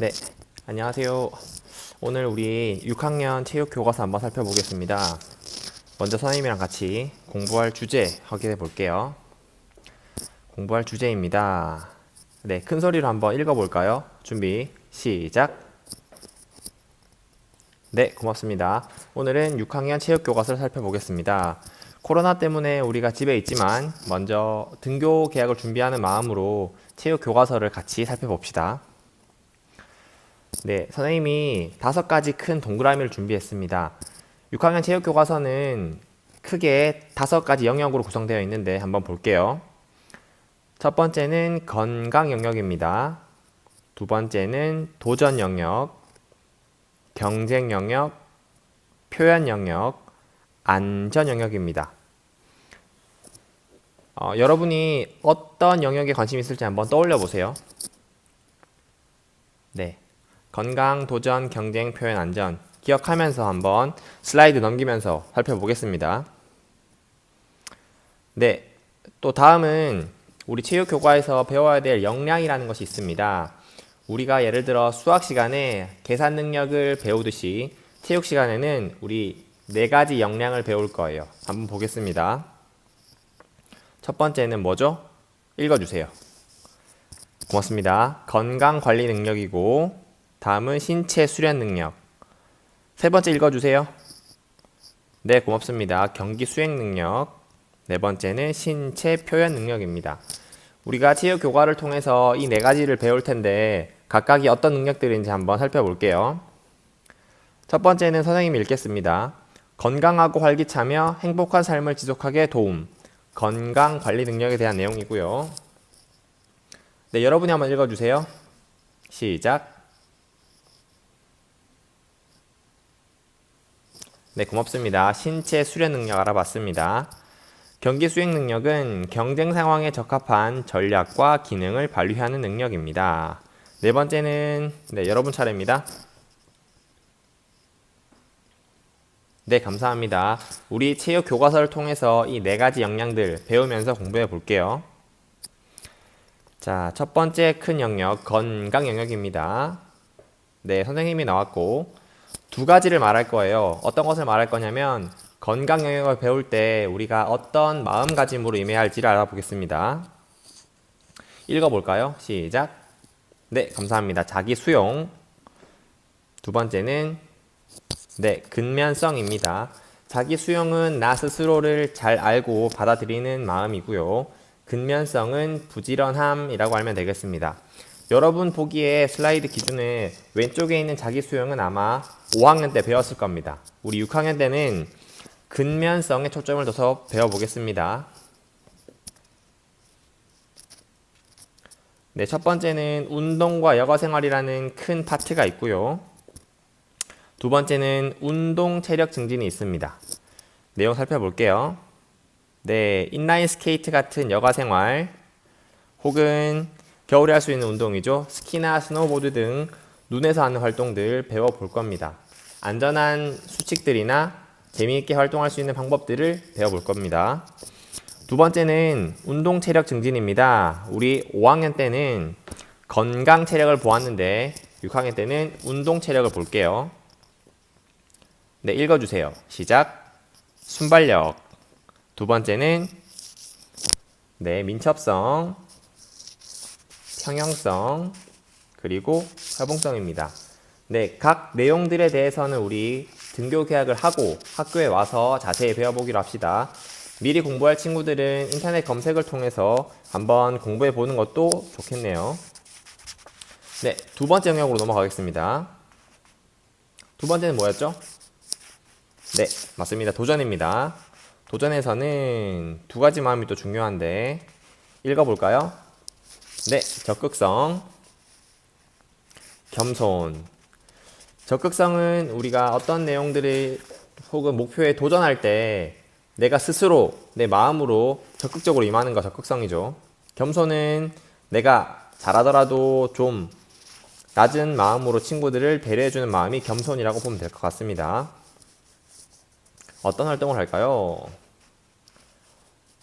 네, 안녕하세요. 오늘 우리 6학년 체육 교과서 한번 살펴보겠습니다. 먼저 선생님이랑 같이 공부할 주제 확인해 볼게요. 공부할 주제입니다. 네, 큰 소리로 한번 읽어볼까요? 준비, 시작. 네, 고맙습니다. 오늘은 6학년 체육 교과서를 살펴보겠습니다. 코로나 때문에 우리가 집에 있지만 먼저 등교 계약을 준비하는 마음으로 체육 교과서를 같이 살펴봅시다. 네, 선생님이 5가지 큰 동그라미를 준비했습니다. 6학년 체육교과서는 크게 5가지 영역으로 구성되어 있는데 한번 볼게요. 첫 번째는 건강 영역입니다. 두 번째는 도전 영역, 경쟁 영역, 표현 영역, 안전 영역입니다. 여러분이 어떤 영역에 관심이 있을지 한번 떠올려 보세요. 네. 건강, 도전, 경쟁, 표현, 안전 기억하면서 한번 슬라이드 넘기면서 살펴보겠습니다. 네, 또 다음은 우리 체육교과에서 배워야 될 역량이라는 것이 있습니다. 우리가 예를 들어 수학 시간에 계산 능력을 배우듯이 체육 시간에는 우리 4가지 역량을 배울 거예요. 한번 보겠습니다. 첫 번째는 뭐죠? 읽어주세요. 고맙습니다. 건강 관리 능력이고 다음은 신체 수련 능력. 세 번째 읽어주세요. 네, 고맙습니다. 경기 수행 능력. 네 번째는 신체 표현 능력입니다. 우리가 체육 교과를 통해서 이 4가지를 배울 텐데 각각이 어떤 능력들인지 한번 살펴볼게요. 첫 번째는 선생님이 읽겠습니다. 건강하고 활기차며 행복한 삶을 지속하게 도움. 건강 관리 능력에 대한 내용이고요. 네, 여러분이 한번 읽어주세요. 시작. 네, 고맙습니다. 신체 수련 능력 알아봤습니다. 경기 수행 능력은 경쟁 상황에 적합한 전략과 기능을 발휘하는 능력입니다. 네 번째는 여러분 차례입니다. 네, 감사합니다. 우리 체육 교과서를 통해서 이 4가지 역량들 배우면서 공부해 볼게요. 자, 첫 번째 큰 영역, 건강 영역입니다. 네, 선생님이 나왔고 2가지를 말할 거예요. 어떤 것을 말할 거냐면 건강 영역을 배울 때 우리가 어떤 마음가짐으로 임해야 할지를 알아보겠습니다. 읽어볼까요? 시작. 네, 감사합니다. 자기 수용. 두 번째는 근면성입니다. 자기 수용은 나 스스로를 잘 알고 받아들이는 마음이고요. 근면성은 부지런함이라고 알면 되겠습니다. 여러분 보기에 슬라이드 기준에 왼쪽에 있는 자기 수용은 아마 5학년 때 배웠을 겁니다. 우리 6학년 때는 근면성에 초점을 둬서 배워보겠습니다. 네, 첫 번째는 운동과 여가생활이라는 큰 파트가 있고요. 두 번째는 운동 체력 증진이 있습니다. 내용 살펴볼게요. 네, 인라인 스케이트 같은 여가생활 혹은 겨울에 할 수 있는 운동이죠. 스키나 스노보드 등 눈에서 하는 활동들 배워볼 겁니다. 안전한 수칙들이나 재미있게 활동할 수 있는 방법들을 배워볼 겁니다. 두 번째는 운동 체력 증진입니다. 우리 5학년 때는 건강 체력을 보았는데 6학년 때는 운동 체력을 볼게요. 네, 읽어주세요. 시작. 순발력. 두 번째는 민첩성, 평형성, 그리고 활봉성입니다. 네, 각 내용들에 대해서는 우리 등교 계약을 하고 학교에 와서 자세히 배워보기로 합시다. 미리 공부할 친구들은 인터넷 검색을 통해서 한번 공부해 보는 것도 좋겠네요. 네, 두 번째 영역으로 넘어가겠습니다. 두 번째는 뭐였죠? 네, 맞습니다. 도전입니다. 도전에서는 2가지 마음이 또 중요한데 읽어볼까요? 네, 적극성, 겸손. 적극성은 우리가 어떤 내용들을 혹은 목표에 도전할 때 내가 스스로 내 마음으로 적극적으로 임하는 거 적극성이죠. 겸손은 내가 잘하더라도 좀 낮은 마음으로 친구들을 배려해주는 마음이 겸손이라고 보면 될 것 같습니다. 어떤 활동을 할까요?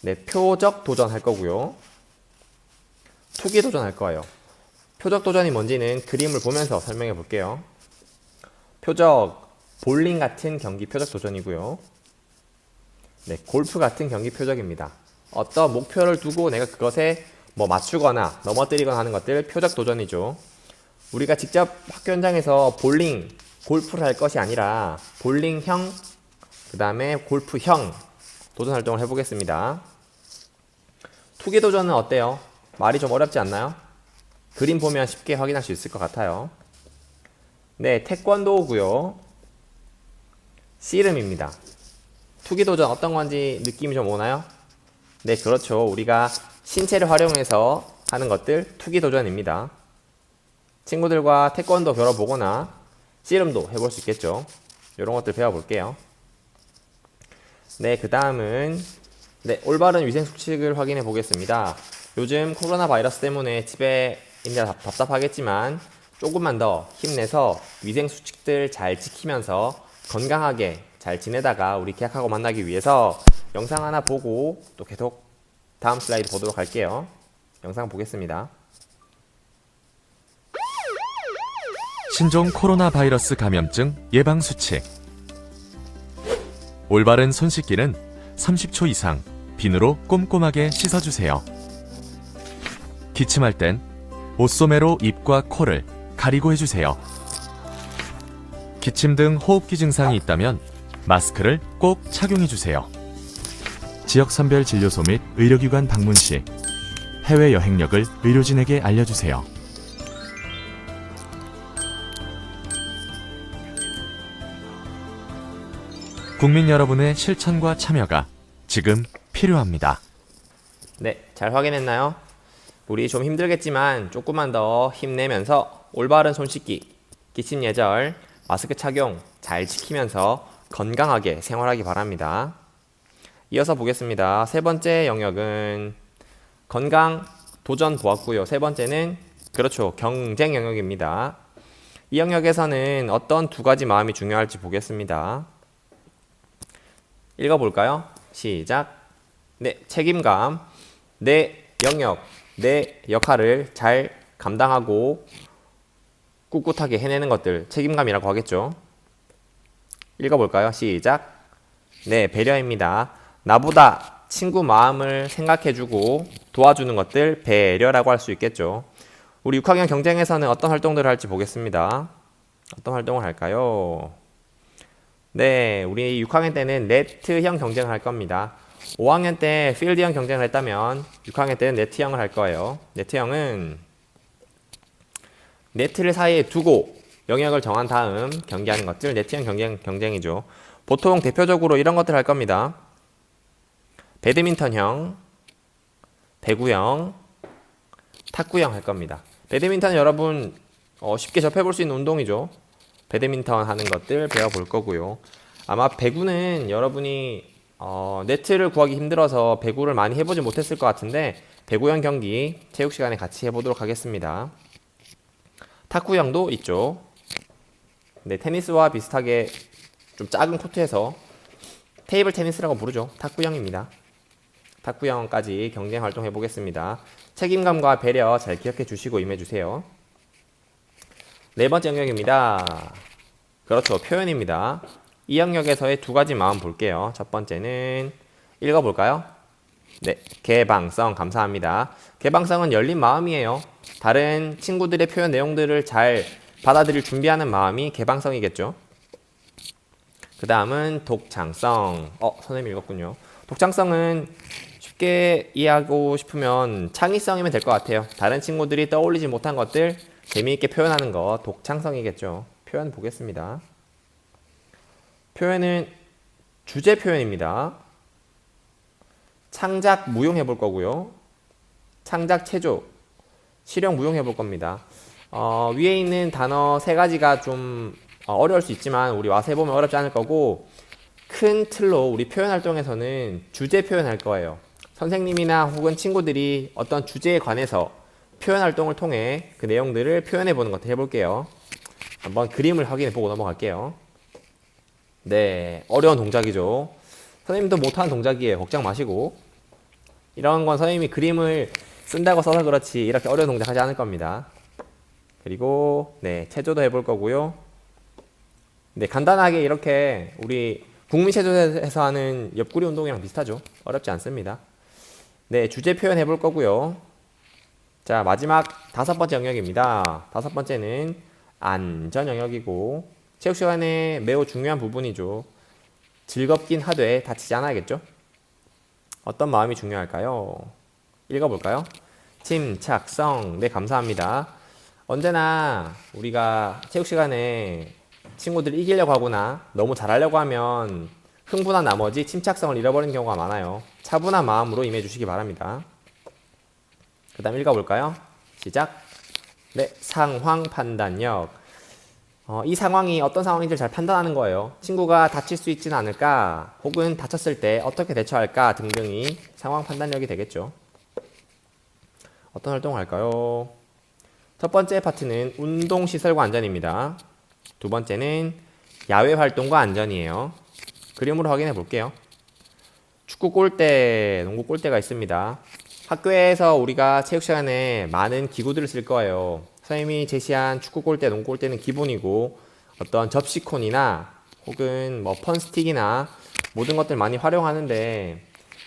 네, 표적 도전할 거고요. 투기 도전할 거예요. 표적 도전이 뭔지는 그림을 보면서 설명해 볼게요. 표적, 볼링 같은 경기 표적 도전이고요. 네, 골프 같은 경기 표적입니다. 어떤 목표를 두고 내가 그것에 뭐 맞추거나 넘어뜨리거나 하는 것들 표적 도전이죠. 우리가 직접 학교 현장에서 볼링, 골프를 할 것이 아니라 볼링형, 그 다음에 골프형 도전 활동을 해보겠습니다. 투기 도전은 어때요? 말이 좀 어렵지 않나요? 그림 보면 쉽게 확인할 수 있을 것 같아요. 네, 태권도고요. 씨름입니다. 투기 도전 어떤 건지 느낌이 좀 오나요? 네, 그렇죠. 우리가 신체를 활용해서 하는 것들 투기 도전입니다. 친구들과 태권도 배워보거나 씨름도 해볼 수 있겠죠. 이런 것들 배워볼게요. 네, 그 다음은 올바른 위생 수칙을 확인해 보겠습니다. 요즘 코로나 바이러스 때문에 집에 있느라 답답하겠지만 조금만 더 힘내서 위생 수칙들 잘 지키면서 건강하게 잘 지내다가 우리 계약하고 만나기 위해서 영상 하나 보고 또 계속 다음 슬라이드 보도록 할게요. 영상 보겠습니다. 신종 코로나 바이러스 감염증 예방 수칙. 올바른 손 씻기는 30초 이상 비누로 꼼꼼하게 씻어주세요. 기침할 땐 옷소매로 입과 코를 가리고 해주세요. 기침 등 호흡기 증상이 있다면 마스크를 꼭 착용해주세요. 지역선별 진료소 및 의료기관 방문 시 해외 여행력을 의료진에게 알려주세요. 국민 여러분의 실천과 참여가 지금 필요합니다. 네, 잘 확인했나요? 우리 좀 힘들겠지만 조금만 더 힘내면서 올바른 손 씻기, 기침 예절, 마스크 착용 잘 지키면서 건강하게 생활하기 바랍니다. 이어서 보겠습니다. 세 번째 영역은 건강 도전 보았고요. 세 번째는 그렇죠, 경쟁 영역입니다. 이 영역에서는 어떤 두 가지 마음이 중요할지 보겠습니다. 읽어볼까요? 시작. 네, 책임감. 내 영역, 내 역할을 잘 감당하고 꿋꿋하게 해내는 것들 책임감이라고 하겠죠. 읽어볼까요? 시작. 네, 배려입니다. 나보다 친구 마음을 생각해주고 도와주는 것들 배려라고 할 수 있겠죠. 우리 6학년 경쟁에서는 어떤 활동들을 할지 보겠습니다. 어떤 활동을 할까요? 네, 우리 6학년 때는 네트형 경쟁을 할 겁니다. 5학년 때 필드형 경쟁을 했다면 6학년 때는 네트형을 할 거예요. 네트형은 네트를 사이에 두고 영역을 정한 다음 경기하는 것들 네트형 경쟁이죠. 보통 대표적으로 이런 것들 할 겁니다. 배드민턴형, 배구형, 탁구형 할 겁니다. 배드민턴은 여러분 쉽게 접해볼 수 있는 운동이죠. 배드민턴 하는 것들 배워볼 거고요. 아마 배구는 여러분이 네트를 구하기 힘들어서 배구를 많이 해보지 못했을 것 같은데 배구형 경기 체육 시간에 같이 해보도록 하겠습니다. 탁구형도 있죠. 네, 테니스와 비슷하게 좀 작은 코트에서 테이블 테니스라고 부르죠. 탁구형입니다. 탁구형까지 경쟁 활동 해보겠습니다. 책임감과 배려 잘 기억해 주시고 임해 주세요. 네 번째 영역입니다. 그렇죠, 표현입니다. 이 영역에서의 두 가지 마음 볼게요. 첫 번째는 읽어볼까요? 네, 개방성. 감사합니다. 개방성은 열린 마음이에요. 다른 친구들의 표현 내용들을 잘 받아들일 준비하는 마음이 개방성이겠죠. 그 다음은 독창성. 선생님이 읽었군요. 독창성은 쉽게 이해하고 싶으면 창의성이면 될 것 같아요. 다른 친구들이 떠올리지 못한 것들 재미있게 표현하는 거 독창성이겠죠. 표현 보겠습니다. 표현은 주제 표현입니다. 창작 무용 해볼 거고요. 창작 체조, 실용 무용 해볼 겁니다. 위에 있는 단어 세 가지가 좀 어려울 수 있지만 우리 와서 해보면 어렵지 않을 거고 큰 틀로 우리 표현 활동에서는 주제 표현할 거예요. 선생님이나 혹은 친구들이 어떤 주제에 관해서 표현 활동을 통해 그 내용들을 표현해 보는 것도 해볼게요. 한번 그림을 확인해 보고 넘어갈게요. 네, 어려운 동작이죠. 선생님도 못하는 동작이에요. 걱정 마시고. 이런 건 선생님이 그림을 쓴다고 써서 그렇지 이렇게 어려운 동작 하지 않을 겁니다. 그리고 네, 체조도 해볼 거고요. 네, 간단하게 이렇게 우리 국민체조에서 하는 옆구리 운동이랑 비슷하죠. 어렵지 않습니다. 네, 주제 표현 해볼 거고요. 자, 마지막 5번째 영역입니다. 5번째는 안전 영역이고 체육 시간에 매우 중요한 부분이죠. 즐겁긴 하되 다치지 않아야겠죠? 어떤 마음이 중요할까요? 읽어볼까요? 침착성. 네, 감사합니다. 언제나 우리가 체육 시간에 친구들 이기려고 하거나 너무 잘하려고 하면 흥분한 나머지 침착성을 잃어버리는 경우가 많아요. 차분한 마음으로 임해주시기 바랍니다. 그 다음 읽어볼까요? 시작. 네, 상황 판단력. 이 상황이 어떤 상황인지 잘 판단하는 거예요. 친구가 다칠 수 있지는 않을까, 혹은 다쳤을 때 어떻게 대처할까 등등이 상황 판단력이 되겠죠. 어떤 활동을 할까요? 첫 번째 파트는 운동시설과 안전입니다. 두 번째는 야외 활동과 안전이에요. 그림으로 확인해 볼게요. 축구 골대, 농구 골대가 있습니다. 학교에서 우리가 체육 시간에 많은 기구들을 쓸 거예요. 선생님이 제시한 축구 골대, 농구 골대는 기본이고 어떤 접시콘이나 혹은 뭐 펀스틱이나 모든 것들 많이 활용하는데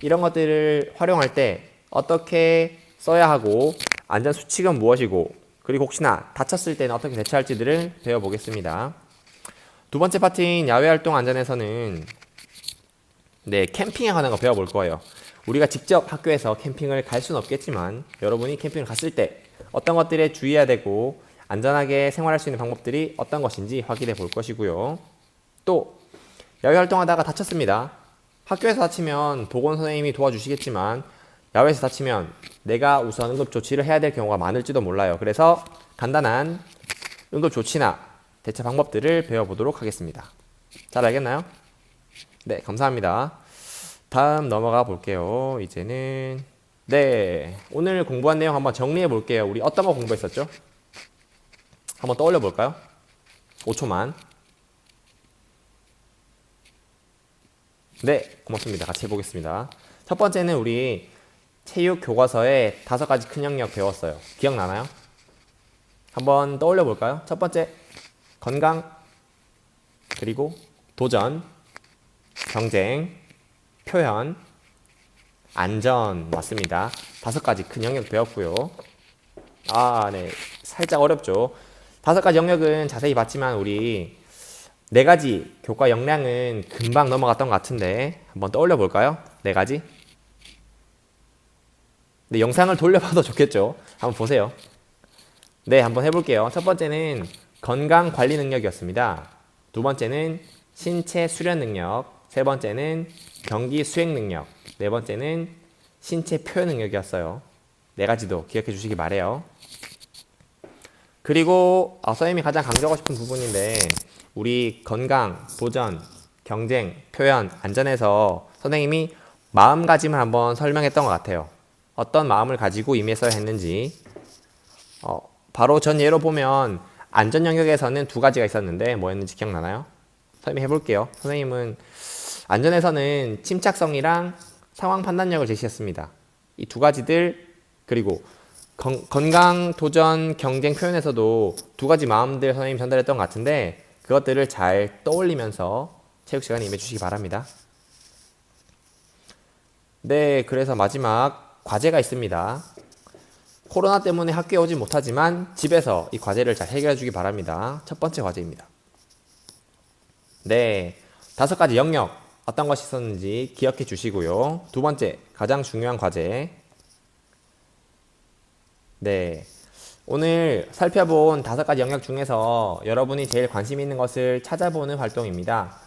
이런 것들을 활용할 때 어떻게 써야 하고 안전 수칙은 무엇이고 그리고 혹시나 다쳤을 때는 어떻게 대처할지들을 배워보겠습니다. 두 번째 파트인 야외 활동 안전에서는 네, 캠핑에 관한 거 배워볼 거예요. 우리가 직접 학교에서 캠핑을 갈 수는 없겠지만 여러분이 캠핑을 갔을 때 어떤 것들에 주의해야 되고 안전하게 생활할 수 있는 방법들이 어떤 것인지 확인해 볼 것이고요. 또 야외 활동하다가 다쳤습니다. 학교에서 다치면 보건 선생님이 도와주시겠지만 야외에서 다치면 내가 우선 응급조치를 해야 될 경우가 많을지도 몰라요. 그래서 간단한 응급조치나 대처 방법들을 배워보도록 하겠습니다. 잘 알겠나요? 네, 감사합니다. 다음 넘어가 볼게요. 이제는 네, 오늘 공부한 내용 한번 정리해 볼게요. 우리 어떤 거 공부했었죠? 한번 떠올려 볼까요? 5초만. 네, 고맙습니다. 같이 해보겠습니다. 첫 번째는 우리 체육 교과서에 5가지 큰 영역 배웠어요. 기억나나요? 한번 떠올려 볼까요? 첫 번째, 건강, 그리고 도전, 경쟁, 표현, 안전. 맞습니다. 5가지 큰 영역 배웠고요. 네, 살짝 어렵죠. 5가지 영역은 자세히 봤지만 우리 4가지 교과 역량은 금방 넘어갔던 것 같은데 한번 떠올려 볼까요? 4가지. 네, 영상을 돌려봐도 좋겠죠. 한번 보세요. 네, 한번 해볼게요. 첫 번째는 건강 관리 능력이었습니다. 두 번째는 신체 수련 능력. 세 번째는 경기 수행 능력. 네 번째는 신체 표현 능력이었어요. 4가지도 기억해 주시기 바래요. 그리고 선생님이 가장 강조하고 싶은 부분인데 우리 건강, 도전, 경쟁, 표현, 안전에서 선생님이 마음가짐을 한번 설명했던 것 같아요. 어떤 마음을 가지고 임했어야 했는지. 바로 전 예로 보면 안전 영역에서는 2가지가 있었는데 뭐였는지 기억나나요? 선생님이 해볼게요. 선생님은 안전에서는 침착성이랑 상황 판단력을 제시했습니다. 이 2가지들, 그리고 건강, 도전, 경쟁 표현에서도 2가지 마음들 선생님이 전달했던 것 같은데 그것들을 잘 떠올리면서 체육 시간에 임해주시기 바랍니다. 네, 그래서 마지막 과제가 있습니다. 코로나 때문에 학교에 오지 못하지만 집에서 이 과제를 잘 해결해 주기 바랍니다. 첫 번째 과제입니다. 네, 5가지 영역 어떤 것이 있었는지 기억해 주시고요. 두 번째, 가장 중요한 과제. 네, 오늘 살펴본 5가지 영역 중에서 여러분이 제일 관심 있는 것을 찾아보는 활동입니다.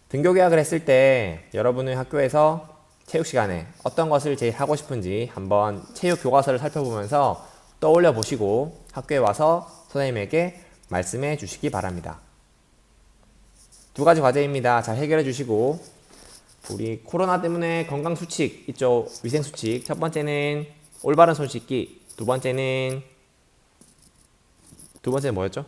등교 계약을 했을 때 여러분의 학교에서 체육 시간에 어떤 것을 제일 하고 싶은지 한번 체육 교과서를 살펴보면서 떠올려 보시고 학교에 와서 선생님에게 말씀해 주시기 바랍니다. 2가지 과제입니다. 잘 해결해 주시고 우리 코로나 때문에 건강 수칙 있죠. 위생 수칙. 첫 번째는 올바른 손 씻기. 두 번째는 뭐였죠?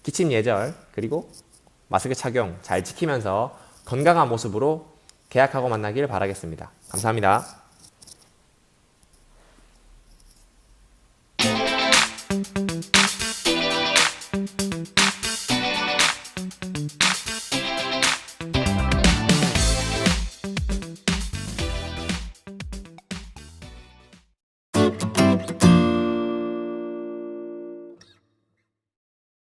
기침 예절. 그리고 마스크 착용 잘 지키면서 건강한 모습으로 계약하고 만나길 바라겠습니다. 감사합니다.